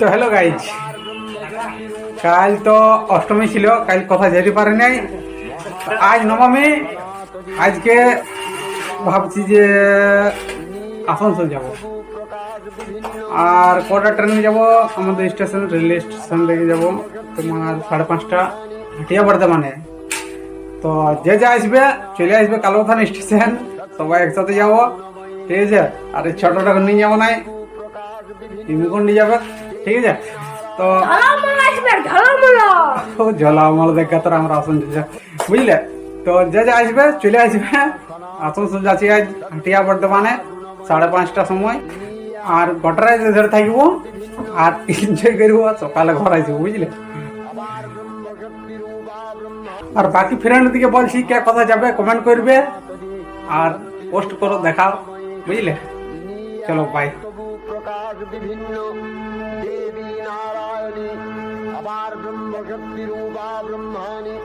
তো hello guys, কাল তো অষ্টমী ছিল, কাল কথা যেতে পারে নাই। আজ নবমী, আজকে ভাবছি যে আসানসোল যাব। আর কটা ট্রেনে যাব? আমাদের স্টেশন, রেলওয়ে স্টেশন থেকে যাব তোমার 5:30 হাটিয়া বর্ধমানে। তো যে যা আসবে চলে আসবে কালোথান স্টেশন, সবাই একসাথে যাব, ঠিক আছে? আর এই ছোটটা নিয়ে যাবো নাই, ইউনিকর্ন নিয়ে যাবে, ঠিক আছে? তো ঝলামল দেখা তোর আমরা আসানসোল বুঝলে। তো যে যা আসবে চলে আসবে, আসানসোল যাচ্ছি আজ হাটিয়া বর্ধমানে 5:30 সময়। আর গটারায় ধরে থাকবো আর এনজয় করবো, সকালে ঘর আসবো, বুঝলে। আর বাকি ফ্রেন্ড দিকে বলছি কে কথা যাবে কমেন্ট করবে আর পোস্ট করো, দেখাও, বুঝলে। চলো বাই। প্রকাশ বিভিন্ন দেবী নারায়ণী আবার ব্রহ্মশক্তি রূপা ব্রহ্মাণী।